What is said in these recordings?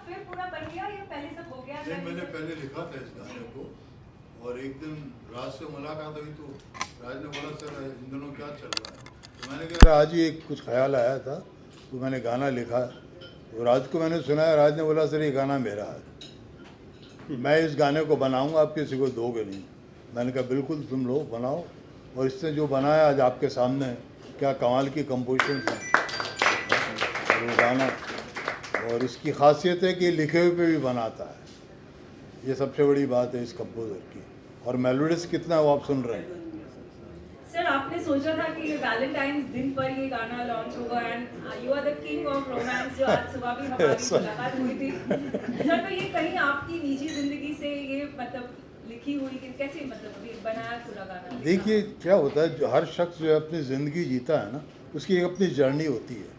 फिर पूरा बन गया या पहले सब हो गया? नहीं, मैंने पहले लिखा था इस गाने को और एक दिन राज से मुलाकात हुई तो राज ने बोला सर इन दिनों क्या चल रहा है, तो मैंने कहा आज ही एक कुछ ख्याल आया था तो मैंने गाना लिखा। तो राज को मैंने सुनाया, राज ने बोला सर ये गाना मेरा है, मैं इस गाने को बनाऊंगा, आप किसी को दोगे नहीं। मैंने कहा बिल्कुल तुम लोग बनाओ, और इसने जो बनाया आज आपके सामने क्या कमाल की कंपोजिशन है और वो गाना, और इसकी खासियत है कि लिखे हुए पे भी बनाता है, ये सबसे बड़ी बात है इस कंपोजर की। और मेलोडिस कितना वो आप सुन रहे हैं। सर आपने सोचा था कि वैलेंटाइंस दिन पर ये गाना लॉन्च होगा and you are the king of romance, जो आज सुबह भी हमारी मुलाकात हुई थी सर, तो ये कहीं आपकी निजी जिंदगी से ये मतलब लिखी हुई कि कैसे मतलब ये बनाया पूरा गाना? देखिए क्या होता है, जो हर शख्स जो अपनी ज़िंदगी जीता है ना, उसकी एक अपनी जर्नी होती है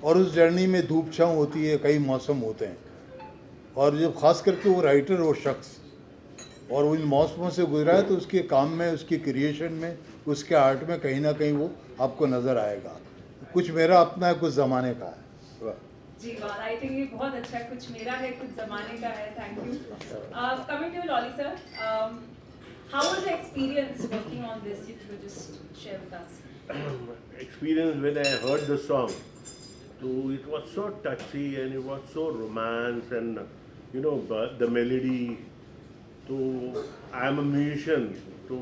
और उस जर्नी में धूप छाँव होती है, कई मौसम होते हैं, और जब ख़ास करके वो राइटर वो शख्स और उन मौसमों से गुजरा है तो उसके काम में, उसकी क्रिएशन में, उसके आर्ट में कहीं ना कहीं वो आपको नज़र आएगा। कुछ मेरा अपना है, कुछ ज़माने का है। जी वाह, आई थिंक ये बहुत अच्छा है, कुछ मेरा है कुछ ज़माने का है। Thank you. Coming to Lolly sir, how was the experience working on this, if you just share with us? Experience when I heard the song, so it was so touchy and it was so romance and you know the melody. तो I am a musician, तो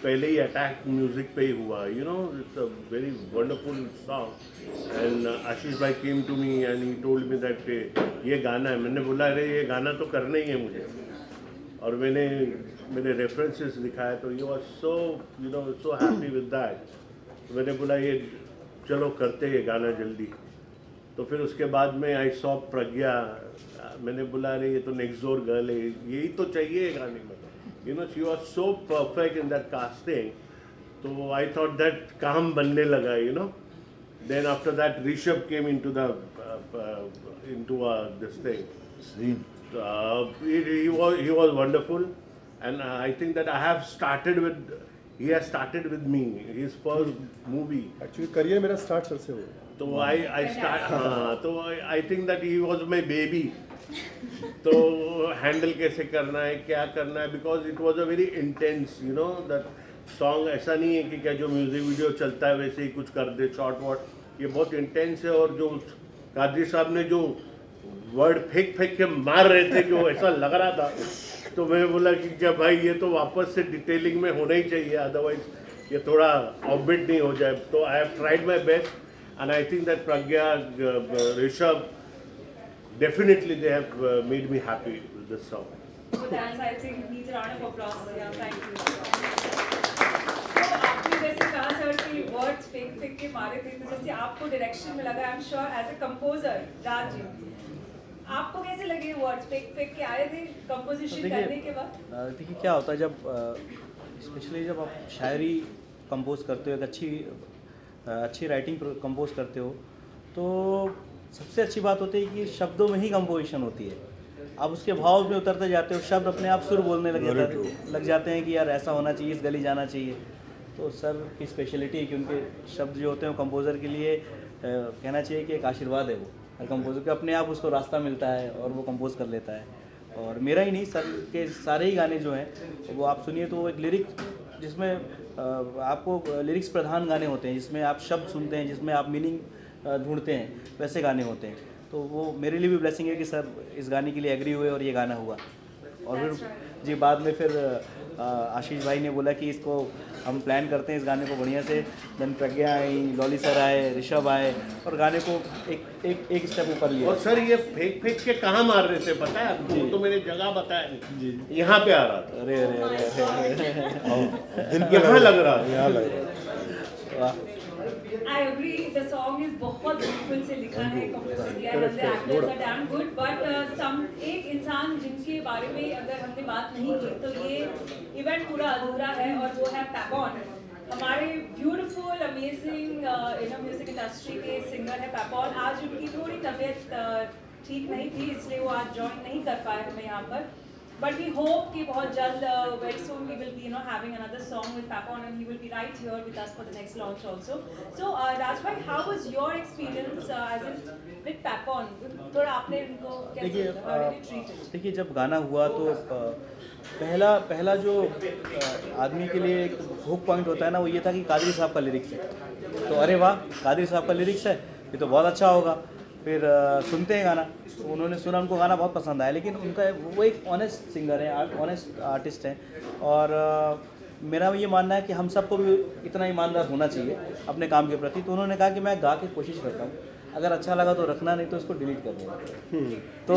पहले ही attack music पे ही हुआ, you know it's a very wonderful song and Ashish भाई came to me and he told me that ये गाना है। मैंने बोला अरे ये गाना तो करना ही है मुझे, और मैंने मेरे रेफरेंसेस दिखाए तो you are so you know so happy with that. मैंने बोला ये चलो करते ये गाना जल्दी। तो फिर उसके बाद में आई सॉ प्रज्ञा, मैंने बोला अरे ये तो नेक्स्ट डोर गर्ल है, यही तो चाहिए गाने में, you know she was so perfect in that casting. तो आई थॉट दैट काम बनने लगा, you know. Then after that Rishabh came into the into this thing. he was wonderful and I think that I have started with, he has started with me, his first movie actually career मेरा start sir से हुआ, तो I start तो I think that he was my baby। तो handle कैसे करना है, क्या करना है, because it was a very intense, you know that song. ऐसा नहीं है कि क्या जो म्यूजिक वीडियो चलता है वैसे ही कुछ कर दे शॉर्ट वॉट, ये बहुत इंटेंस है। और जो कादरी साहब ने जो वर्ड फेंक फेंक के मार रहे थे कि वो ऐसा लग रहा था, तो मैं बोला कि क्या भाई ये तो वापस से डिटेलिंग में होना ही चाहिए, अदरवाइज ये थोड़ा ऑफबिट नहीं हो जाए। तो I have tried my best and I think that Pragya, Rishabh, definitely they have made me happy with this song. So that's, I think, needs a round of applause. Yeah, thank you. So आपने जैसे कहा sir कि words फेंक के मारे थे, तो जैसे आपको डायरेक्शन में लगा, I'm sure as a composer, Raj ji, आपको कैसे लगे वर्ड्स फेंक के आए थे कंपोजिशन करने के बाद? देखिए क्या होता है जब स्पेशली जब आप शायरी कंपोज करते हो, एक अच्छी राइटिंग कंपोज करते हो, तो सबसे अच्छी बात होती है कि शब्दों में ही कंपोजिशन होती है। आप उसके भाव में उतरते जाते हो, शब्द अपने आप सुर बोलने लग जाते हैं कि यार ऐसा होना चाहिए, इस गली जाना चाहिए। तो सर की स्पेशलिटी है कि उनके शब्द जो होते हैं कंपोज़र के लिए कहना चाहिए कि एक आशीर्वाद है। वो हर कंपोज़र को अपने आप उसको रास्ता मिलता है और वो कंपोज कर लेता है। और मेरा ही नहीं, सर के सारे ही गाने जो हैं वो आप सुनिए तो एक लिरिक्स, जिसमें आपको लिरिक्स प्रधान गाने होते हैं, जिसमें आप शब्द सुनते हैं, जिसमें आप मीनिंग ढूंढते हैं, वैसे गाने होते हैं। तो वो मेरे लिए भी ब्लेसिंग है कि सर इस गाने के लिए एग्री हुए और ये गाना हुआ। और फिर जी बाद में फिर आशीष भाई ने बोला कि इसको हम प्लान करते हैं इस गाने को बढ़िया से। देन प्रज्ञा आई, लॉली सर आए, ऋषभ आए और गाने को एक स्टेप ऊपर लिया। और सर ये फेंक के कहाँ मार रहे थे पता है आपको? वो तो मैंने जगह बताया नहीं जी, यहाँ पे आ रहा था। अरे अरे अरे यहाँ लग रहा था, यहाँ लग रहा था। I agree, the song is बहुत beautiful से लिखा है, कंपोज किया है, the actors are damn good, but एक इंसान जिनके बारे में अगर हमने बात नहीं की तो ये इवेंट पूरा अधूरा है, और वो है पैपॉन। हमारे ब्यूटीफुल अमेजिंग म्यूजिक इंडस्ट्री के सिंगर है पैपॉन। आज उनकी थोड़ी तबीयत ठीक नहीं थी, इसलिए वो आज ज्वाइन नहीं कर पाए हमें यहाँ पर। But we hope कि बहुत जल्द very soon we will be having another song with Papon and he will be right here with us for the next launch also. So Raj bhai, how was your experience as in with Papon? थोड़ा आपने उनको कैसे treat it? देखिए जब गाना हुआ तो पहला जो आदमी के लिए एक हुक पॉइंट होता है ना, वो ये था कि कादरी साहब का लिरिक्स है। तो अरे वाह, कादरी साहब का लिरिक्स है, ये तो बहुत अच्छा होगा। फिर सुनते हैं गाना, तो उन्होंने सुना, उनको गाना बहुत पसंद आया। लेकिन उनका वो एक ऑनेस्ट सिंगर है, ऑनेस्ट आर्टिस्ट हैं, और मेरा ये मानना है कि हम सबको भी इतना ईमानदार होना चाहिए अपने काम के प्रति। तो उन्होंने कहा कि मैं गा के कोशिश करता हूँ, अगर अच्छा लगा तो रखना, नहीं तो इसको डिलीट कर देना। तो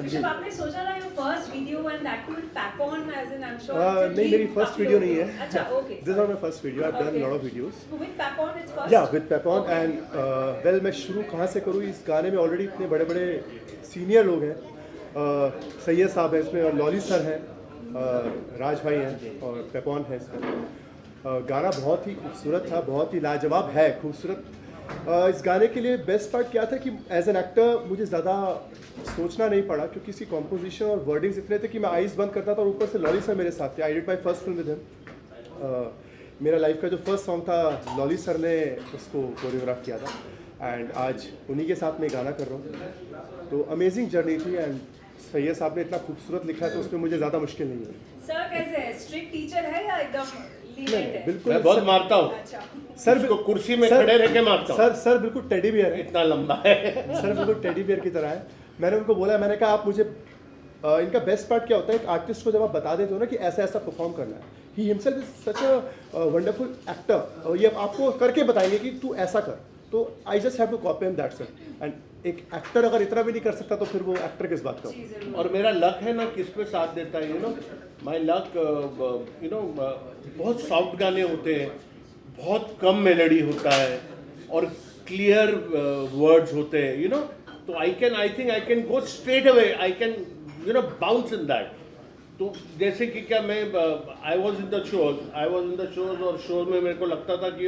जब आपने सोचा था your first video and that too with Papon as in I'm sure नहीं, मेरी फर्स्ट वीडियो नहीं है। अच्छा, okay. This is not my first video. I've done a lot of videos. So with Papon it's first. Yeah, with Papon and well, मैं शुरू कहाँ से करूँ? इस गाने में ऑलरेडी इतने बड़े बड़े सीनियर लोग हैं। सैयद साहब हैं इसमें, और लॉली सर हैं, राज भाई हैं, और पेपॉन है इसमें। गाना बहुत ही खूबसूरत था, बहुत ही लाजवाब है, खूबसूरत। इस गाने के लिए बेस्ट पार्ट क्या था कि एज एन एक्टर मुझे ज़्यादा सोचना नहीं पड़ा, क्योंकि इसकी कॉम्पोजिशन और वर्डिंग्स इतने थे कि मैं आइज़ बंद करता था और ऊपर से लॉली सर मेरे साथ थे। I did my first film with him. मेरा लाइफ का जो फर्स्ट सॉन्ग था, लॉली सर ने उसको कोरियोग्राफ किया था, एंड आज उन्हीं के साथ मैं गाना कर रहा हूँ। तो अमेजिंग जर्नी थी, एंड सैयद साहब ने इतना खूबसूरत लिखा है, तो उसमें मुझे ज़्यादा मुश्किल नहीं है। सर कैसे है? स्ट्रिक्ट टीचर है या एकदम नहीं, बिल्कुल मैं बहुत मारता हूँ अच्छा। सर, उसको कुर्सी में खड़े रह के मारता हूँ। सर बिल्कुल टेडी बियर है, इतना लंबा है। सर बिल्कुल टेडी बियर की तरह है। मैंने उनको बोला, मैंने कहा आप मुझे इनका बेस्ट पार्ट क्या होता है, एक आर्टिस्ट को जब आप बता देते हो ना कि ऐसा ऐसा परफॉर्म करना है, he himself is such a wonderful actor, ये आपको करके बताएंगे कि तू ऐसा कर। तो I just have to copy him, that's it. And एक एक्टर अगर इतना भी नहीं कर सकता, तो फिर वो एक्टर किस बात का? और मेरा लक है ना किस पे साथ देता है, माई लक, बहुत सॉफ्ट गाने होते हैं, बहुत कम मेलोडी होता है, और क्लियर वर्ड्स होते हैं, तो I think I can go straight away, I can bounce in that. तो जैसे कि क्या मैं I was in the shows, और शो में मेरे को लगता था कि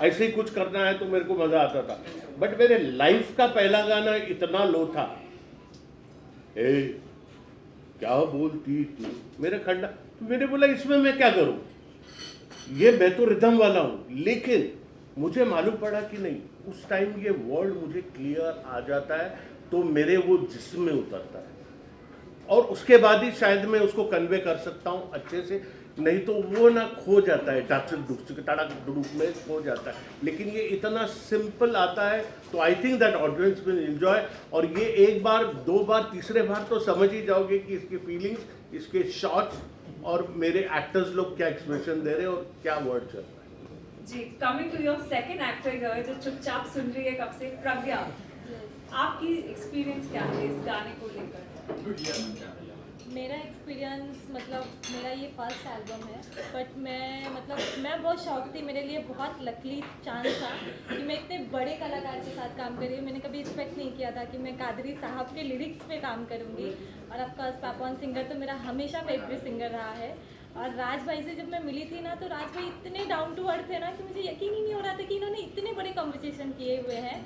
ऐसे ही कुछ करना है, तो मेरे को मजा आता था। बट मेरे लाइफ का पहला गाना इतना लो था, ए क्या बोलती तू, मेरे खंडा। मैंने बोला इसमें मैं क्या करूं, ये मैं तो रिदम वाला हूं। लेकिन मुझे मालूम पड़ा कि नहीं, उस टाइम ये वर्ड मुझे क्लियर आ जाता है, तो मेरे वो जिस्म में उतरता है, और उसके बाद ही शायद मैं उसको कन्वे कर सकता हूँ अच्छे से। नहीं तो वो ना खो जाता है, टाड़क में खो जाता है। लेकिन ये इतना सिंपल आता है, तो I think that audience will enjoy. और ये एक बार, दो बार, तीसरे बार तो समझ ही जाओगे कि इसकी फीलिंग्स, इसके शॉट्स, और मेरे एक्टर्स लोग क्या एक्सप्रेशन दे रहे हैं और क्या वर्ड चल रहा है। जी, coming to your second actor here, जो चुपचाप सुन रही है कब से, प्रज्ञा, आपकी एक्सपीरियंस क्या है इस गाने को लेकर? मेरा एक्सपीरियंस मतलब मेरा ये फर्स्ट एल्बम है, बट मैं बहुत शौक थी, मेरे लिए बहुत लकीली चांस था कि मैं इतने बड़े कलाकार के साथ काम कर रही हूँ। मैंने कभी एक्सपेक्ट नहीं किया था कि मैं कादरी साहब के लिरिक्स पे काम करूँगी, और ऑफकोर्स पेपॉन सिंगर तो मेरा हमेशा फेवरेट सिंगर रहा है। और राज भाई से जब मैं मिली थी ना, तो राज भाई इतने डाउन टू अर्थ थे ना कि मुझे यकीन ही नहीं हो रहा था कि इन्होंने इतने बड़े कॉम्पोजिशन किए हुए हैं।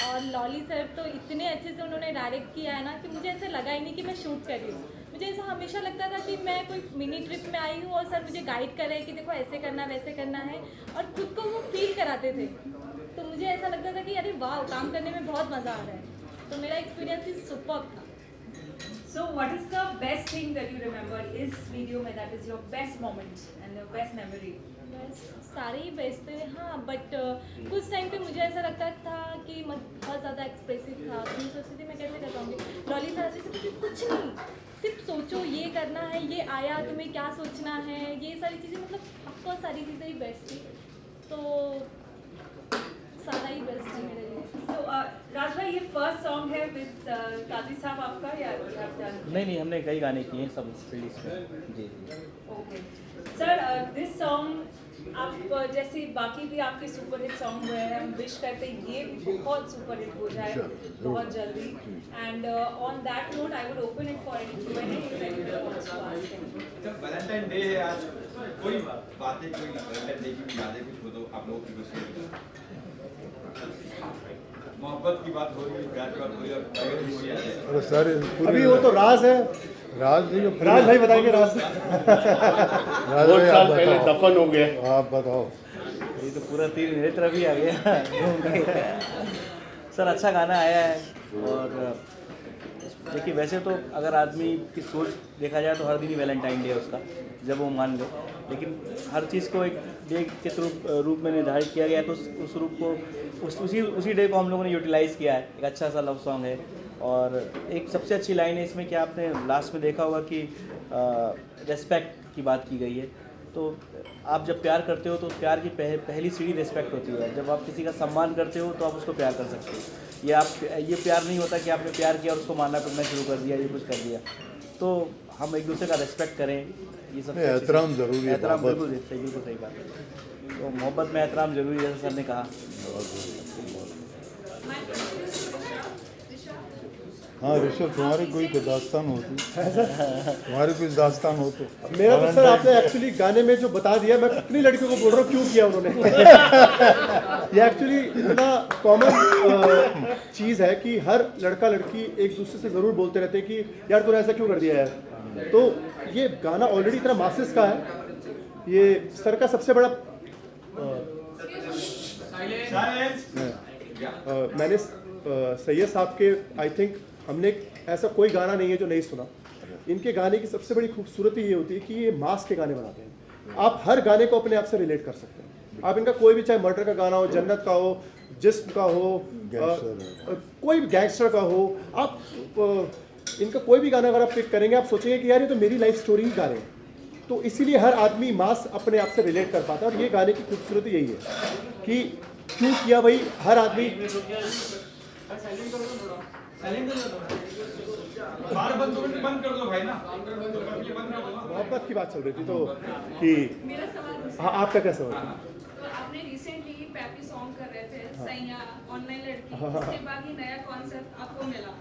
और लॉली सर तो इतने अच्छे से उन्होंने डायरेक्ट किया है ना कि मुझे ऐसे लगा ही नहीं कि मैं शूट कर रही हूँ। मुझे ऐसा हमेशा लगता था कि मैं कोई मिनी ट्रिप में आई हूँ, और सर मुझे गाइड कर रहे हैं कि देखो ऐसे करना वैसे करना है, और खुद को वो फील कराते थे। तो मुझे ऐसा लगता था कि अरे वाह, काम करने में बहुत मज़ा आ रहा है। तो मेरा एक्सपीरियंस इज सुपर्ब था। So what is the best thing that you remember इस वीडियो में, that is your best moment and your best memory? बस सारे ही बेस्ट थे, हाँ, बट कुछ टाइम पे मुझे ऐसा लगता था कि मैं बहुत ज़्यादा एक्सप्रेसिव था, तो मैं सोचती थी मैं कैसे कर पाऊँगी। लॉली सर ऐसे कहते थे कुछ नहीं, सिर्फ सोचो, ये करना है, ये आया, तुम्हें क्या सोचना है, ये सारी चीज़ें, मतलब ऑफकोर्स सारी चीज़ें ही बेस्ट थी, तो सारा ही बेस्ट थी मेरे लिए। So राज भाई, ये फर्स्ट सॉन्ग है विद कादरी साहब आपका, या नहीं, हमने कई गाने किए हैं सब प्लेलिस्ट में। जी। ओके सर, दिस सॉन्ग आप जैसे बाकी भी आपके सुपर हिट सॉन्ग हुए हैं, हम विश करते हैं ये भी बहुत सुपर हिट हो जाए बहुत जल्दी। And on that note I would open it for any Q&A if anyone wants to ask anything. जब वैलेंटाइन डे है आज, कोई बातें, कोई वैलेंटाइन डे की बातें कुछ हो तो आप लोगों की कुछ मोहब्बत की बात हो रही है, प्यार की बात हो रही है, और टाइगर भी हो रही है। अरे सर अभी वो तो राज है, राज नहीं है, राज भाई बताएंगे राज। राज बहुत भाई साल आप पहले बताओ, दफन हो गए। आप बताओ। ये तो पूरा तीर मेरे तरफ ही आ गया घूम के। सर अच्छा गाना आया है और देखिए वैसे तो अगर आदमी की सोच देखा जाए तो हर दिन ही वैलेंटाइन डे है उसका, जब वो मान ले, लेकिन हर चीज़ को एक डे के रूप में निर्धारित किया गया, तो उस रूप को उसी डे को हम लोगों ने यूटिलाइज़ किया है। एक अच्छा सा लव सॉन्ग है और एक सबसे अच्छी लाइन है इसमें कि आपने लास्ट में देखा होगा कि रेस्पेक्ट की बात की गई है। तो आप जब प्यार करते हो तो प्यार की पहली सीढ़ी रेस्पेक्ट होती है। जब आप किसी का सम्मान करते हो तो आप उसको प्यार कर सकते हो। ये प्यार नहीं होता कि आपने प्यार किया और उसको मानना पड़ना शुरू कर दिया, ये कुछ कर दिया। तो हम एक दूसरे का रेस्पेक्ट करें, ये सब एहतराम ज़रूरी है। एहतराम मोहब्बत। बिल्कुल सही बात है। तो मोहब्बत में एहतराम जरूरी है, जैसे सर ने कहा। हाँ ऋषभ, तुम्हारी कोई दास्तान होती, तुम्हारी कोई दास्तान हो तो। मेरा तो सर आपने एक्चुअली गाने में जो बता दिया, मैं कितनी लड़कियों को बोल रहा हूँ क्यों किया उन्होंने। ये एक्चुअली इतना कॉमन चीज़ है कि हर लड़का लड़की एक दूसरे से ज़रूर बोलते रहते हैं कि यार तूने ऐसा क्यों कर दिया यार। तो ये गाना ऑलरेडी इतना मासेस का है, ये सर का सबसे बड़ा मैंने सैयद साहब के आई थिंक हमने ऐसा कोई गाना नहीं है जो नहीं सुना। इनके गाने की सबसे बड़ी खूबसूरती ये होती है कि ये मास के गाने बनाते हैं। आप हर गाने को अपने आप से रिलेट कर सकते हैं। आप इनका कोई भी, चाहे मर्डर का गाना हो, जन्नत का हो, जिस्म का हो, कोई भी गैंगस्टर का हो, आप इनका कोई भी गाना अगर आप पिक करेंगे आप सोचेंगे कि यार ये तो मेरी लाइफ स्टोरी ही गा रहे हैं। तो इसीलिए हर आदमी मास अपने आप से रिलेट कर पाता है। और ये गाने की खूबसूरती यही है कि क्यों किया भाई, हर आदमी बंद कर दो भाई ना, बंद कर दो ना। मोहब्बत की बात चल रही थी तो कि मेरा सवाल हाँ आपका क्या सवाल था? तो आपने रिसेंटली पैपी सॉन्ग कर रहे थे सैया ऑनलाइन लड़की, उसके बाद ही नया कॉन्सेप्ट आपको मिला,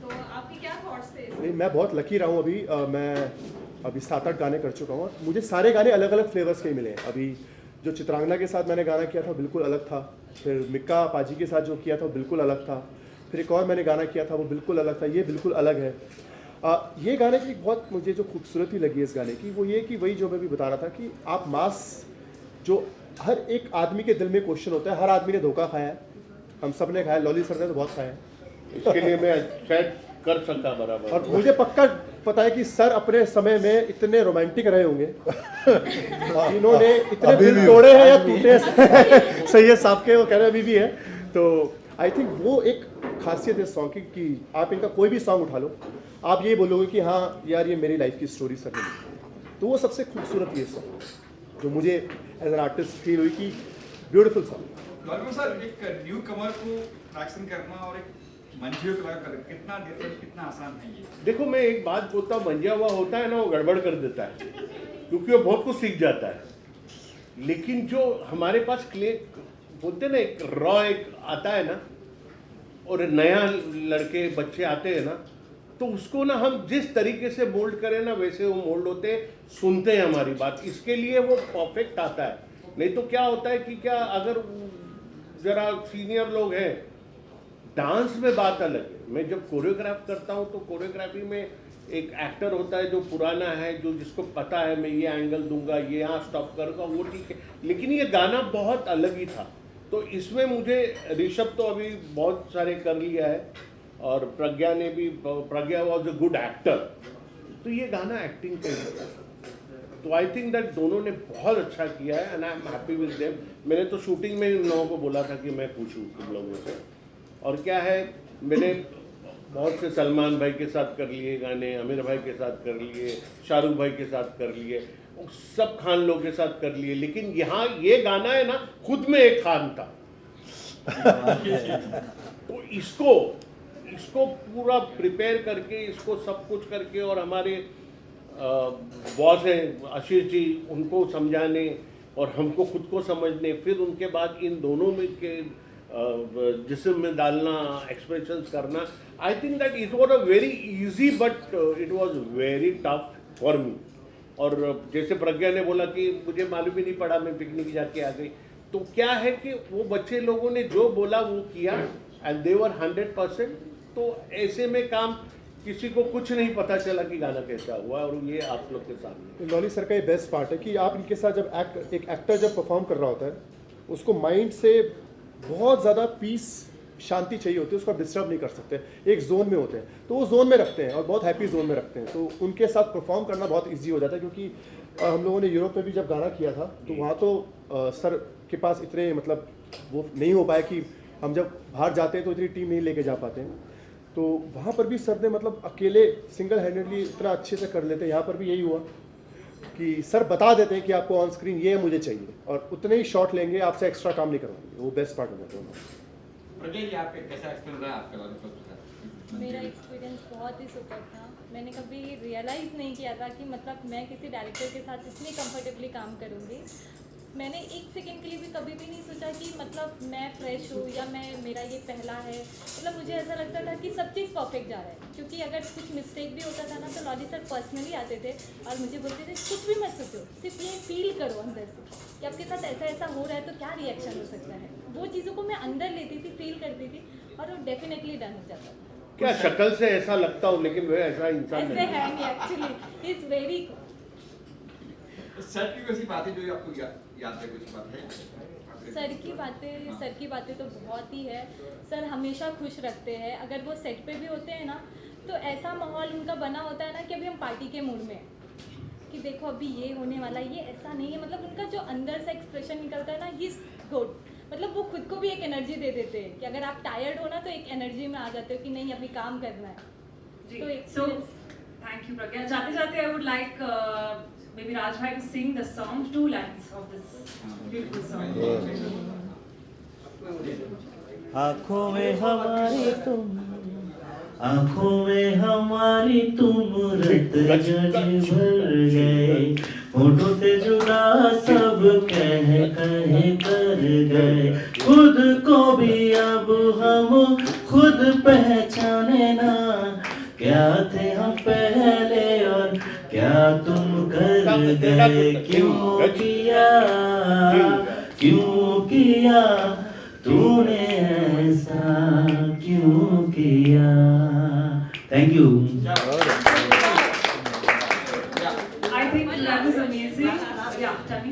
तो आपके क्या थॉट्स थे? नहीं, मैं बहुत लकी रहा हूँ अभी। मैं अभी 7-8 गाने कर चुका हूँ। मुझे सारे गाने अलग अलग फ्लेवर्स के ही मिले हैं। अभी जो चित्रांगना के साथ मैंने गाना किया था बिल्कुल अलग था, फिर मिक्का पाजी के साथ जो किया था वो बिल्कुल अलग था, फिर एक और मैंने गाना किया था वो बिल्कुल अलग था, ये बिल्कुल अलग है। ये गाने की बहुत मुझे जो खूबसूरती लगी इस गाने की वो ये कि वही जो मैं भी बता रहा था कि आप मास, जो हर एक आदमी के दिल में क्वेश्चन होता है, हर आदमी ने धोखा खाया है, हम सब ने खाया, लॉली सर ने तो बहुत खाया है। इसके लिए मैं शायद कर सका बराबर। और मुझे पक्का पता है कि सर अपने समय में इतने रोमांटिक रहे होंगे, इन्होंने इतने दिल तोड़े हैं या टूटे हैं सैयद साहब के, वो कह रहे अभी भी है। तो आई थिंक वो एक खासियत है सॉन्ग की कि आप इनका कोई भी सॉन्ग उठा लो, आप ये बोलोगे कि हाँ यार ये मेरी लाइफ की स्टोरी सर ने। तो वो सबसे खूबसूरत ये सॉन्ग जो मुझे एज एन आर्टिस्ट फील हुई कि ब्यूटीफुल सॉन्ग। लॉली सर, एक न्यू कमर को ट्रैक्शन करना और एक मंझियों को करना कितना डिफरेंट, कितना आसान है ये? देखो मैं एक बात बोलता हूँ, मंझिया हुआ होता है ना वो गड़बड़ कर देता है क्योंकि वो बहुत कुछ सीख जाता है। लेकिन जो हमारे पास क्ले बोलते ना एक रॉ एक आता है ना, और नया लड़के बच्चे आते हैं ना, तो उसको ना हम जिस तरीके से मोल्ड करें ना वैसे वो मोल्ड होते, सुनते हैं हमारी बात, इसके लिए वो परफेक्ट आता है। नहीं तो क्या होता है कि क्या अगर जरा सीनियर लोग हैं, डांस में बात अलग है। मैं जब कोरियोग्राफ करता हूँ तो कोरियोग्राफी में एक एक्टर होता है जो पुराना है, जो जिसको पता है मैं ये एंगल दूंगा, ये यहाँ स्टॉप करूँगा, वो ठीक है। लेकिन ये गाना बहुत अलग ही था। तो इसमें मुझे ऋषभ तो अभी बहुत सारे कर लिया है और प्रज्ञा ने भी, प्रज्ञा वॉज अ गुड एक्टर, तो ये गाना एक्टिंग पे है। तो आई थिंक दैट दोनों ने बहुत अच्छा किया है and I am happy with them. मैंने तो शूटिंग में इन लोगों को बोला था कि मैं पूछूं तुम लोगों से। और क्या है, मैंने बहुत से सलमान भाई के साथ कर लिए गाने, आमिर भाई के साथ कर लिए, शाहरुख भाई के साथ कर लिए, सब खान लोग के साथ कर लिए, लेकिन यहाँ ये गाना है ना खुद में एक खान था। तो इसको पूरा प्रिपेयर करके, इसको सब कुछ करके, और हमारे बॉस हैं आशीष जी, उनको समझाने और हमको खुद को समझने, फिर उनके बाद इन दोनों में के जिस्म में डालना, एक्सप्रेशंस करना, I think that it was a very easy but it was very tough for me. और जैसे प्रज्ञा ने बोला कि मुझे मालूम ही नहीं पड़ा, मैं पिकनिक जाके आ गई, तो क्या है कि वो बच्चे लोगों ने जो बोला वो किया and they were 100%. तो ऐसे में काम किसी को कुछ नहीं पता चला कि गाना कैसा हुआ, और ये आप लोग के सामने। लॉली सर का ये बेस्ट पार्ट है कि आप इनके साथ जब एक एक्टर जब परफॉर्म कर रहा होता है, उसको माइंड से बहुत ज़्यादा पीस, शांति चाहिए होती है, उसको आप डिस्टर्ब नहीं कर सकते, एक जोन में होते हैं, तो वो जोन में रखते हैं और बहुत हैप्पी जोन में रखते हैं, तो उनके साथ परफॉर्म करना बहुत ईजी हो जाता है। क्योंकि हम लोगों ने यूरोप में भी जब गाना किया था, तो वहाँ तो सर के पास इतने मतलब वो नहीं हो पाया कि हम जब बाहर जाते हैं तो इतनी टीम नहीं लेके जा पाते हैं, तो वहाँ पर भी सर ने मतलब अकेले सिंगल हैंडेडली इतना अच्छे से कर लेते हैं। यहाँ पर भी यही हुआ कि सर बता देते हैं कि आपको ऑन स्क्रीन ये मुझे चाहिए, और उतने ही शॉट लेंगे, आपसे एक्स्ट्रा काम नहीं करवाएंगे, वो बेस्ट पार्ट हो जाता है। कैसा एक्सपीरियंस रहा आपका लॉलीपॉप के साथ? मेरा एक्सपीरियंस बहुत ही सुपर था। मैंने कभी रियलाइज़ नहीं किया था कि मतलब मैं किसी डायरेक्टर के साथ इतनी कंफर्टेबली काम करूँगी। मैंने एक सेकंड के लिए भी कभी भी नहीं सोचा कि मतलब मैं फ्रेश हूँ या मेरा ये पहला है। मतलब मुझे ऐसा लगता था कि सब चीज़ परफेक्ट जा रहा है, क्योंकि अगर कुछ मिस्टेक भी होता था ना, तो लॉली सर पर्सनली आते थे और मुझे बोलते थे कुछ भी मत सोचो, सिर्फ ये फील करो अंदर से कि आपके साथ ऐसा ऐसा हो रहा है तो क्या रिएक्शन हो सकता है। वो चीज़ों को मैं अंदर लेती थी, फील करती थी, और वो डेफिनेटली डन हो जाता था। क्या शक्ल से ऐसा लगता हूँ, लेकिन वह ऐसा इंसान ऐसे नहीं है नहीं एक्चुअली, इज वेरी सर की वैसी बातें जो आपको याद है, कुछ बात है? सर की बातें तो बहुत ही है। सर हमेशा खुश रखते हैं। अगर वो सेट पे भी होते हैं ना, तो ऐसा माहौल उनका बना होता है ना कि अभी हम पार्टी के मूड में हैं, कि देखो अभी ये होने वाला है, ये ऐसा नहीं है। मतलब उनका जो अंदर से एक्सप्रेशन निकलता है ना, ही इज गुड। मतलब वो खुद को भी एक एनर्जी दे देते हैं कि अगर आप टायर्ड हो ना, तो एक एनर्जी में आ जाते हो कि नहीं अभी काम करना है। तो So, thank you, Pragya. जाते जाते I would like maybe Raj bhai to sing the song, 2 lines of this beautiful song. आँखों में हमारी तुम, आँखों में हमारी तुम रत जग भर गए, होठों से जुदा सब कह कर गए, खुद को भी अब हम खुद पहचाने ना, क्या थे हम पहले और क्या तुम कर गए, क्यों किया तूने ऐसा क्यों किया। Thank you. I think that was amazing. Yeah, Tani.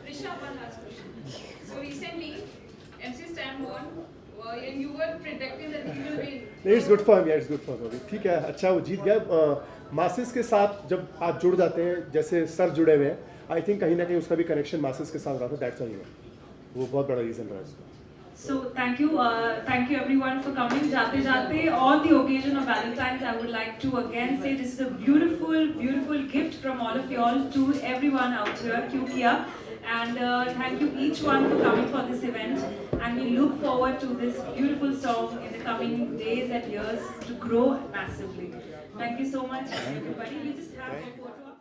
Rishabh, one last question. So recently, MC Stan won, and you were predicting that he will win. It's good for me, it's good for me. ठीक है, अच्छा वो जीत गया। Masses के साथ जब आप जुड़ जाते हैं, जैसे सर जुड़े हुए हैं, आई थिंक कहीं ना कहीं उसका भी कनेक्शन मासिस के साथ रहा था, दैट्स व्हाई वो बहुत बड़ा रीज़न रहा है इसका। So thank you everyone for coming. जाते जाते on the occasion of Valentine's, I would like to again say this is a beautiful gift from all of y'all to everyone out here. क्यों किया? And thank you each one for coming for this event. And we look forward to this beautiful song in the coming days and years to grow massively. Thank you so much, everybody. We just have a photo.